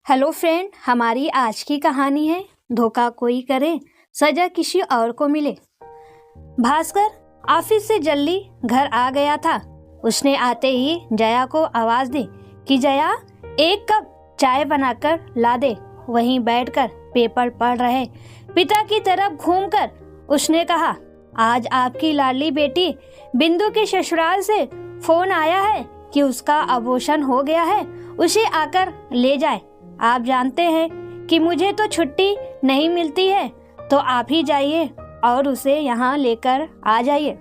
Hello friend, हमारी आज की कहानी है धोखा कोई करे सजा किसी और को मिले। भास्कर ऑफिस से जल्दी घर आ गया था। उसने आते ही जया को आवाज दी कि जया, एक कप चाय बनाकर ला दे। वहीं बैठकर पेपर पढ़ रहे पिता की तरफ घूमकर उसने कहा, आज आपकी लाडली बेटी बिंदु के ससुराल से फोन आया है कि उसका अबॉर्शन हो गया है, उसे आकर ले जाए। आप जानते हैं कि मुझे तो छुट्टी नहीं मिलती है, तो आप ही जाइए और उसे यहाँ लेकर आ जाइए।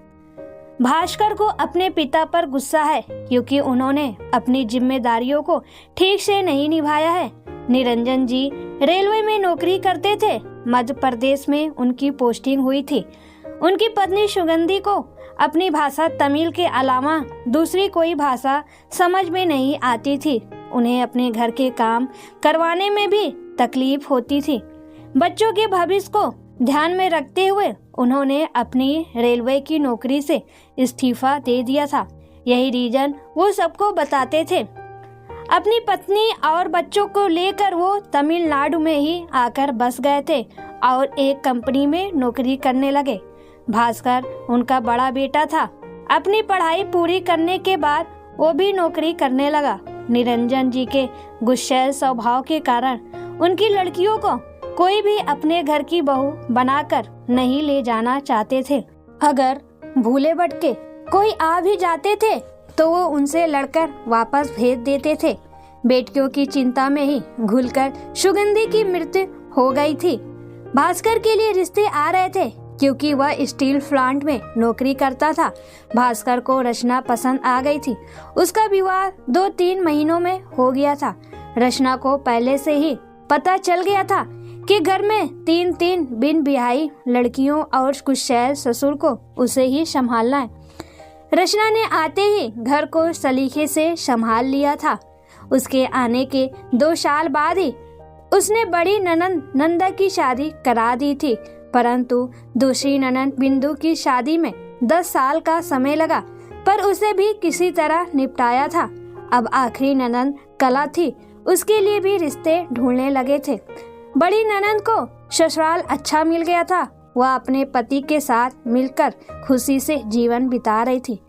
भास्कर को अपने पिता पर गुस्सा है क्योंकि उन्होंने अपनी जिम्मेदारियों को ठीक से नहीं निभाया है। निरंजन जी रेलवे में नौकरी करते थे। मध्य प्रदेश में उनकी पोस्टिंग हुई थी। उनकी पत्नी सुगंधी को अपनी भाषा तमिल के अलावा दूसरी कोई भाषा समझ में नहीं आती थी। उन्हें अपने घर के काम करवाने में भी तकलीफ होती थी। बच्चों के भविष्य को ध्यान में रखते हुए उन्होंने अपनी रेलवे की नौकरी से इस्तीफा दे दिया था। यही रीजन वो सबको बताते थे। अपनी पत्नी और बच्चों को लेकर वो तमिलनाडु में ही आकर बस गए थे और एक कंपनी में नौकरी करने लगे। भास्कर उनका बड़ा बेटा था। अपनी पढ़ाई पूरी करने के बाद वो भी नौकरी करने लगा। निरंजन जी के गुस्सैल स्वभाव के कारण उनकी लड़कियों को कोई भी अपने घर की बहू बनाकर नहीं ले जाना चाहते थे। अगर भूले भटके कोई आ भी जाते थे तो वो उनसे लड़कर वापस भेज देते थे। बेटियों की चिंता में ही घुलकर सुगंधी की मृत्यु हो गई थी। भास्कर के लिए रिश्ते आ रहे थे क्योंकि वह स्टील प्लांट में नौकरी करता था। भास्कर को रचना पसंद आ गई थी। उसका विवाह 2-3 महीनों में हो गया था। रचना को पहले से ही पता चल गया था कि घर में 3 बिन ब्याही लड़कियों और गुस्सैल ससुर को उसे ही संभालना है। रचना ने आते ही घर को सलीके से संभाल लिया था। उसके आने के 2 साल बाद ही उसने बड़ी ननंद नंदा की शादी करा दी थी, परंतु दूसरी ननंद बिंदु की शादी में 10 साल का समय लगा, पर उसे भी किसी तरह निपटाया था। अब आखिरी ननंद कला थी, उसके लिए भी रिश्ते ढूंढने लगे थे। बड़ी ननंद को ससुराल अच्छा मिल गया था। वह अपने पति के साथ मिलकर खुशी से जीवन बिता रही थी।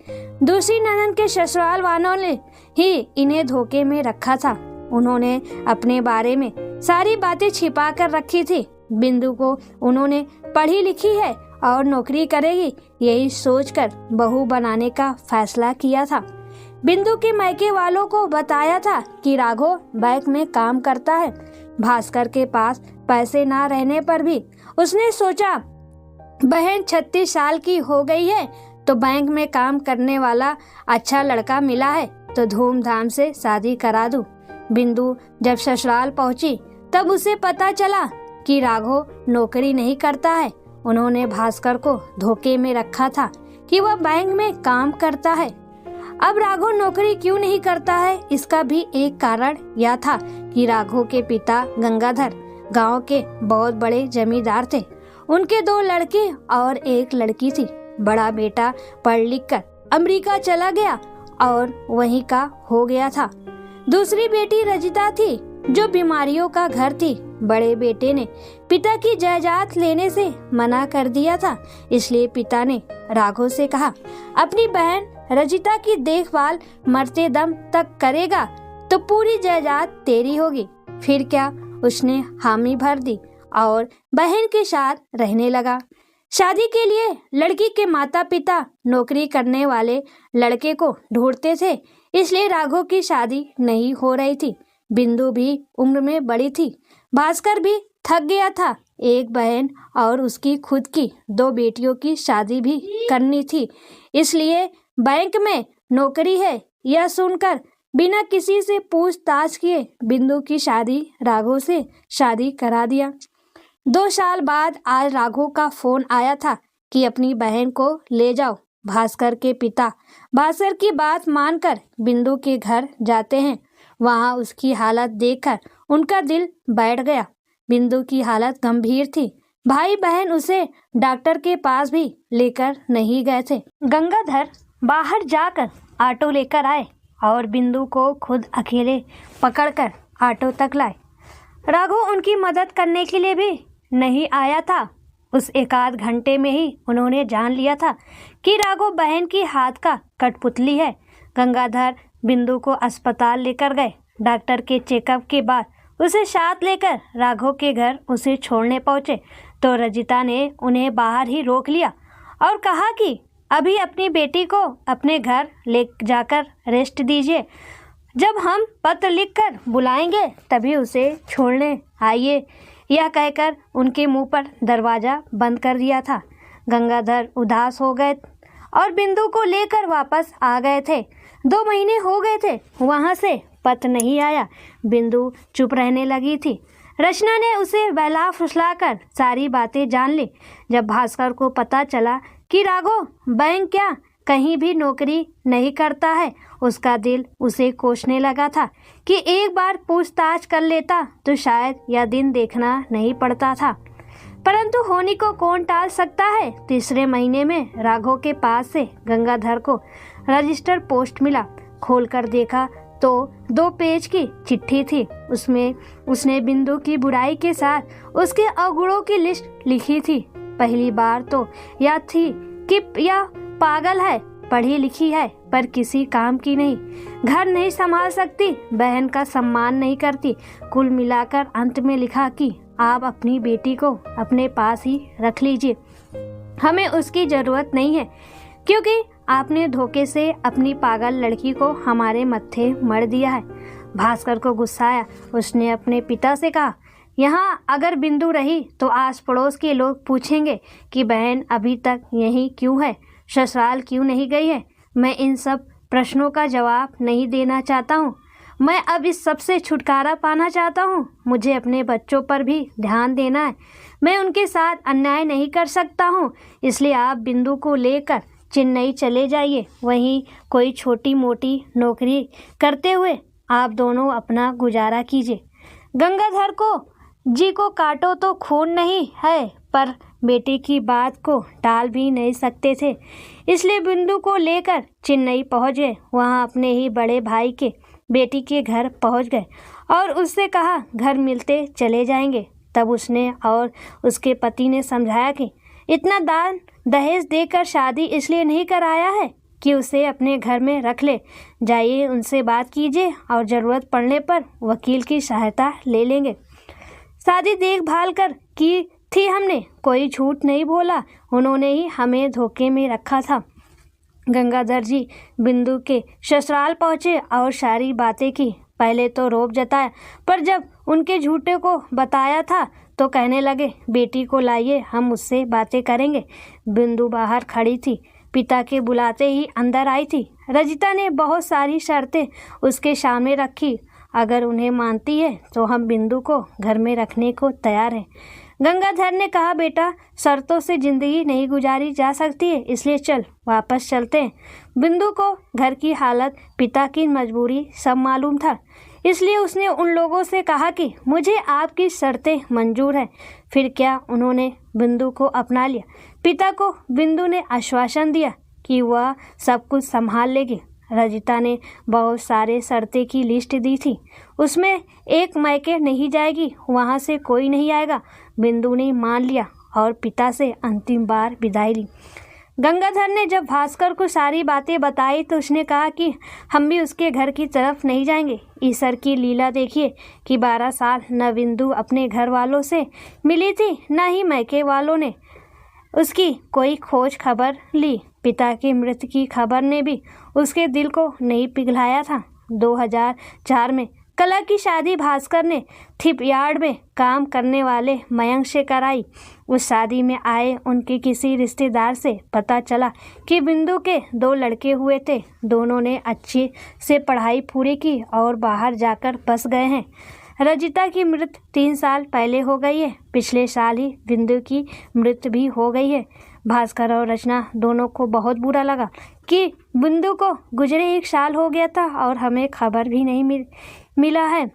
दूसरी ननंद के ससुराल वालों ने ही इन्हें धोखे में रखा था। उन्होंने अपने बारे में सारी बातें छिपा कर रखी थी। बिंदु को उन्होंने पढ़ी लिखी है और नौकरी करेगी, यही सोचकर बहू बनाने का फैसला किया था। बिंदु के मायके वालों को बताया था कि राघव बैंक में काम करता है। भास्कर के पास पैसे ना रहने पर भी उसने सोचा, बहन 36 साल की हो गई है तो बैंक में काम करने वाला अच्छा लड़का मिला है तो धूमधाम से शादी करा दूं। बिंदु जब ससुराल पहुंची तब उसे पता चला कि राघव नौकरी नहीं करता है। उन्होंने भास्कर को धोखे में रखा था कि वह बैंक में काम करता है। अब राघव नौकरी क्यों नहीं करता है, इसका भी एक कारण यह था कि राघव के पिता गंगाधर गांव के बहुत बड़े जमींदार थे। उनके 2 लड़के और 1 लड़की थी। बड़ा बेटा पढ़ लिख कर अमेरिका चला गया और वहीं का हो गया था। दूसरी बेटी रजिता थी जो बीमारियों का घर थी। बड़े बेटे ने पिता की जायदाद लेने से मना कर दिया था, इसलिए पिता ने राघव से कहा, अपनी बहन रजिता की देखभाल मरते दम तक करेगा तो पूरी जायदाद तेरी होगी। फिर क्या, उसने हामी भर दी और बहन के साथ रहने लगा। शादी के लिए लड़की के माता पिता नौकरी करने वाले लड़के को ढूंढते थे, इसलिए राघव की शादी नहीं हो रही थी। बिंदु भी उम्र में बड़ी थी। भास्कर भी थक गया था। एक बहन और उसकी खुद की 2 बेटियों की शादी भी करनी थी, इसलिए बैंक में नौकरी है यह सुनकर बिना किसी से पूछताछ किए बिंदु की शादी राघव से शादी करा दिया। 2 साल बाद आज राघव का फोन आया था कि अपनी बहन को ले जाओ। भास्कर के पिता भास्कर की बात मानकर बिंदु के घर जाते हैं। वहां उसकी हालत देखकर उनका दिल बैठ गया। बिंदु की हालत गंभीर थी। भाई बहन उसे डॉक्टर के पास भी लेकर नहीं गए थे। गंगाधर बाहर जाकर ऑटो लेकर आए और बिंदु को खुद अकेले पकड़कर ऑटो तक लाए। राघव उनकी मदद करने के लिए भी नहीं आया था। उस एकाध घंटे में ही उन्होंने जान लिया था कि राघव बहन की हाथ का कठपुतली है। गंगाधर बिंदु को अस्पताल लेकर गए। डॉक्टर के चेकअप के बाद उसे साथ लेकर राघव के घर उसे छोड़ने पहुंचे तो रजिता ने उन्हें बाहर ही रोक लिया और कहा कि अभी अपनी बेटी को अपने घर ले जाकर रेस्ट दीजिए। जब हम पत्र लिखकर बुलाएंगे तभी उसे छोड़ने आइए। यह कहकर उनके मुंह पर दरवाज़ा बंद कर दिया था। गंगाधर उदास हो गए और बिंदु को लेकर वापस आ गए थे। 2 महीने हो गए थे वहाँ से पत्र नहीं आया। बिंदु चुप रहने लगी थी। रचना ने उसे बहला फुसलाकर सारी बातें जान ली। जब भास्कर को पता चला कि राघव बैंक क्या कहीं भी नौकरी नहीं करता है, उसका दिल उसे कोसने लगा था कि एक बार पूछताछ कर लेता तो शायद यह दिन देखना नहीं पड़ता था। परंतु होनी को कौन टाल सकता है। तीसरे महीने में राघव के पास से गंगाधर को रजिस्टर पोस्ट मिला। खोलकर देखा तो 2 पेज की चिट्ठी थी। उसमें उसने बिंदु की बुराई के साथ उसके अवगुणों की लिस्ट लिखी थी। पहली बार तो यह थी कि यह पागल है, पढ़ी लिखी है पर किसी काम की नहीं, घर नहीं संभाल सकती, बहन का सम्मान नहीं करती। कुल मिलाकर अंत में लिखा कि आप अपनी बेटी को अपने पास ही रख लीजिए, हमें उसकी ज़रूरत नहीं है क्योंकि आपने धोखे से अपनी पागल लड़की को हमारे मत्थे मर दिया है। भास्कर को गुस्सा आया। उसने अपने पिता से कहा, यहाँ अगर बिंदु रही तो आस पड़ोस के लोग पूछेंगे कि बहन अभी तक यहीं क्यों है, ससुराल क्यों नहीं गई है। मैं इन सब प्रश्नों का जवाब नहीं देना चाहता हूँ। मैं अब इस सब से छुटकारा पाना चाहता हूँ। मुझे अपने बच्चों पर भी ध्यान देना है। मैं उनके साथ अन्याय नहीं कर सकता हूँ। इसलिए आप बिंदु को लेकर चेन्नई चले जाइए। वहीं कोई छोटी मोटी नौकरी करते हुए आप दोनों अपना गुजारा कीजिए। गंगाधर को जी को काटो तो खून नहीं है, पर बेटी की बात को टाल भी नहीं सकते थे। इसलिए बिंदु को लेकर चेन्नई पहुंच गए। वहां अपने ही बड़े भाई के बेटी के घर पहुंच गए और उससे कहा घर मिलते चले जाएंगे। तब उसने और उसके पति ने समझाया कि इतना दान दहेज देकर शादी इसलिए नहीं कराया है कि उसे अपने घर में रख ले। जाइए उनसे बात कीजिए और ज़रूरत पड़ने पर वकील की सहायता ले लेंगे। शादी देखभाल कर की थी हमने, कोई झूठ नहीं बोला। उन्होंने ही हमें धोखे में रखा था। गंगाधर जी बिंदु के ससुराल पहुँचे और सारी बातें की। पहले तो रौब जताया, पर जब उनके झूठे को बताया था तो कहने लगे बेटी को लाइए, हम उससे बातें करेंगे। बिंदु बाहर खड़ी थी। पिता के बुलाते ही अंदर आई थी। रजिता ने बहुत सारी शर्तें उसके सामने रखी। अगर उन्हें मानती है तो हम बिंदु को घर में रखने को तैयार हैं। गंगाधर ने कहा बेटा, शर्तों से ज़िंदगी नहीं गुजारी जा सकती है, इसलिए चल वापस चलते हैं। बिंदु को घर की हालत, पिता की मजबूरी सब मालूम था, इसलिए उसने उन लोगों से कहा कि मुझे आपकी शर्तें मंजूर हैं। फिर क्या उन्होंने बिंदु को अपना लिया। पिता को बिंदु ने आश्वासन दिया कि वह सब कुछ संभाल लेगी। रजिता ने बहुत सारे शर्तें की लिस्ट दी थी। उसमें एक मैके नहीं जाएगी, वहाँ से कोई नहीं आएगा। बिंदु ने मान लिया और पिता से अंतिम बार विदाई ली। गंगाधर ने जब भास्कर को सारी बातें बताई तो उसने कहा कि हम भी उसके घर की तरफ नहीं जाएंगे। ईश्वर की लीला देखिए कि 12 साल न बिंदु अपने घर वालों से मिली थी, न ही मैके वालों ने उसकी कोई खोज खबर ली। पिता की मृत्यु की खबर ने भी उसके दिल को नहीं पिघलाया था। 2004 में कला की शादी भास्कर ने थिप यार्ड में काम करने वाले मयंक से कराई। उस शादी में आए उनके किसी रिश्तेदार से पता चला कि बिंदु के 2 लड़के हुए थे। दोनों ने अच्छी से पढ़ाई पूरी की और बाहर जाकर बस गए हैं। रजिता की मृत्यु 3 साल पहले हो गई है। पिछले साल ही बिंदु की मृत्यु भी हो गई है। भास्कर और रचना दोनों को बहुत बुरा लगा कि बिंदु को गुजरे 1 साल हो गया था और हमें खबर भी नहीं मिला है।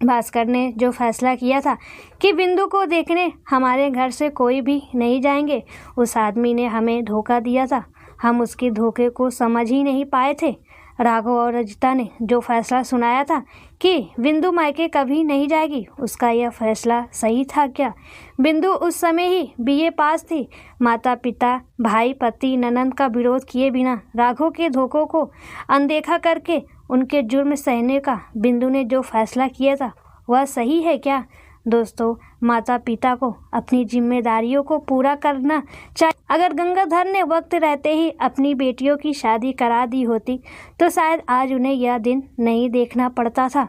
भास्कर ने जो फैसला किया था कि बिंदु को देखने हमारे घर से कोई भी नहीं जाएंगे, उस आदमी ने हमें धोखा दिया था। हम उसके धोखे को समझ ही नहीं पाए थे। राघव और रजिता ने जो फैसला सुनाया था कि बिंदु मायके कभी नहीं जाएगी, उसका यह फैसला सही था क्या? बिंदु उस समय ही बीए पास थी। माता पिता, भाई, पति, ननंद का विरोध किए बिना, राघव के धोखों को अनदेखा करके उनके जुर्म सहने का बिंदु ने जो फैसला किया था वह सही है क्या? दोस्तों, माता पिता को अपनी जिम्मेदारियों को पूरा करना चाहिए। अगर गंगाधर ने वक्त रहते ही अपनी बेटियों की शादी करा दी होती तो शायद आज उन्हें यह दिन नहीं देखना पड़ता था।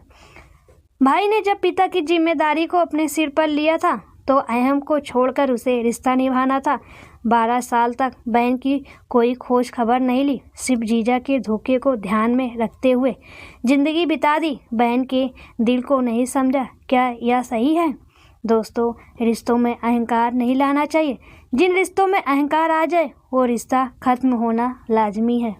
भाई ने जब पिता की जिम्मेदारी को अपने सिर पर लिया था तो अहम को छोड़कर उसे रिश्ता निभाना था। 12 साल तक बहन की कोई खोज खबर नहीं ली, सिर्फ जीजा के धोखे को ध्यान में रखते हुए जिंदगी बिता दी। बहन के दिल को नहीं समझा। क्या यह सही है? दोस्तों, रिश्तों में अहंकार नहीं लाना चाहिए। जिन रिश्तों में अहंकार आ जाए वो रिश्ता खत्म होना लाजमी है।